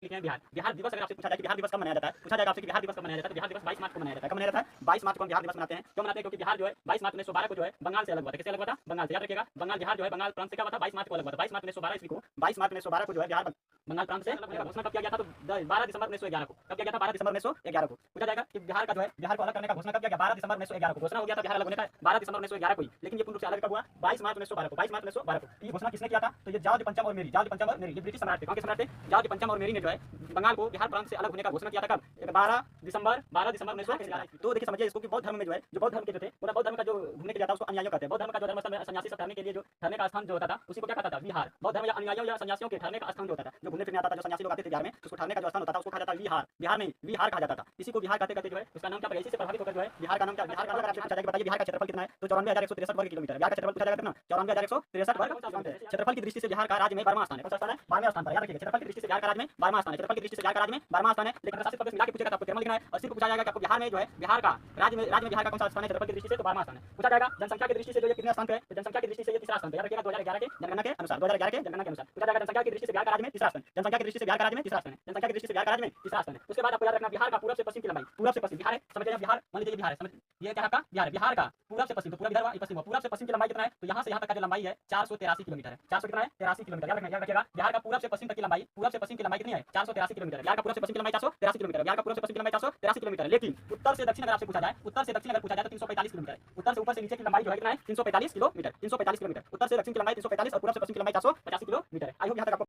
लिखे हैं बिहार। बिहार दिवस अगर आपसे पूछा जाए कि बिहार दिवस कब मनाया जाता है, पूछा जाएगा आपसे कि बिहार दिवस कब मनाया जाता है, तो बिहार दिवस 22 मार्च को मनाया जाता है। कब मनाया जाता है? 22 मार्च को हम बिहार दिवस मनाते हैं। क्यों मनाते हैं? क्योंकि बिहार जो है 22 मार्च 1912 को जो है बंगाल से अलग हुआ था। किससे अलग हुआ था? बंगाल से। याद रखिएगा, बंगाल बिहार जो है बंगाल प्रांत से क्या हुआ था? 22 मार्च को अलग हुआ था। 22 मार्च 1912 ईस्वी को 22 मार्च 1912 को जो है बिहार बंगाल प्रांत से अलग हुआ। घोषणा कब किया गया था? तो 12 दिसंबर 1911 को। कब किया गया था? 12 दिसंबर 1911 को। पूछा जाएगा कि बिहार का जो है बिहार को अलग करने का घोषणा कब किया गया? 12 दिसंबर 1911 को। घोषणा हो गया था बिहार अलग होने का 12 दिसंबर 1911 को ही, लेकिन ये पूर्ण रूप से अलग कब हुआ? 22 मार्च 1912 को। 22 मार्च 1912 को। ये घोषणा किसने किया था? तो ये जॉर्ज पंचम और मेरी, जॉर्ज पंचम और मेरी, ये ब्रिटिश सम्राट थे। कौन के सम्राट थे? जॉर्ज पंचम और मेरी ने जो है बंगाल को बिहार प्रांत से अलग होने का घोषणा किया था। कब? 12 दिसंबर 1911। तो देखिए समझिए इसको कि बौद्ध धर्म में जो है जो बौद्ध धर्म के जो थे वो बौद्ध धर्म का जो घूमने के लिए जाता है उसको अनुयायियों कहते हैं। बौद्ध धर्म का जो धर्म सन्यासी सब ठहरने के लिए जो ठहरने का स्थान जो होता था उसी को क्या कहता था? विहार। बौद्ध धर्म या अनुयायियों या सन्यासियों के ठहरने का स्थान जो होता था, जो घूमने फिरने आता था, जो सन्यासी लोग आते थे बिहार में, उसको ठहरने का जो स्थान होता था उसको कहा जाता था विहार। बिहार नहीं, विहार कहा जाता था। इसी को बिहार कहते कहते जो है उसका नाम क्या पड़ा? इसी से प्रभावित होकर जो है बिहार का नाम क्या? बिहार का नाम पूछा जाएगा बताइए बिहार का क्षेत्रफल कितना है? तो 94,163 वर्ग किलोमीटर। बिहार का क्षेत्रफल पूछा जाएगा कितना? 94,163 वर्ग किलोमीटर। क्षेत्रफल की दृष्टि से बिहार का राज्य में 12वां स्थान है। कौन सा स्थान है? 12वां स्थान पर। याद रखिएगा क्षेत्रफल की दृष्टि से बिहार का राज्य में 12वां स्थान है। क्षेत्रफल की दृष्टि से बिहार का राज्य में 12वां स्थान है। लेकिन प्रशासित प्रदेश मिला के पूछेगा तो आपको 13वां लिखना है। और सिर्फ पूछा जाएगा कि आपको बिहार में जो है बिहार का राज्य में बिहार का कौन सा स्थान है क्षेत्रफल की दृष्टि से? तो 12वां स्थान है। पूछा जाएगा जनसंख्या की दृष्टि से जो ये कितने स्थान पे है? तो जनसंख्या की दृष्टि से ये तीसरा स्थान पे। याद रखिएगा 2011 के जनगणना के अनुसार, 2011 के जनगणना के अनुसार पूछा जाएगा जनसंख्या की दृष्टि से बिहार का राज्य में तीसरा स्थान। जनसंख्या की दृष्टि से बिहार का राज्य में तीसरा स्थान है। जनसंख्या की दृष्टि से बिहार का राज्य में तीसरा स्थान है। उसके बाद आपको याद रखना बिहार का पूर्व से पश्चिम की लंबाई। पूर्व से पश्चिम बिहार है, समझ लीजिए बिहार, मान लीजिए बिहार है, समझ ये क्या है? बिहार है। बिहार का पूर्व से पश्चिम, तो पूरा विदर्भ पश्चिम हुआ। पूर्व से पश्चिम की लंबाई कितना है? तो यहाँ से यहाँ तक का जो लंबाई है 483 किलोमीटर है। 400 कितना है? 83 किलोमीटर। याद रखिएगा बिहार का पूर्व से पश्चिम तक की लंबाई, पूर्व से पश्चिम की लंबाई कितनी है? 483 किलोमीटर। बिहार का पूर्व से पश्चिम की लंबाई 483 किलोमीटर। बिहार का पूर्व से पश्चिम की लंबाई 483 किलोमीटर। लेकिन उत्तर से दक्षिण अगर आपसे पूछा जाए, उत्तर से दक्षिण अगर पूछा जाए तो 345 किलोमीटर। उत्तर से ऊपर से नीचे की लंबाई जो है कितना है? 345 किलोमीटर। 345 किलोमीटर। उत्तर से दक्षिण की लंबाई 345 और पूर्व से पश्चिम की लंबाई 485 किलोमीटर। आई होप यहाँ तक आपको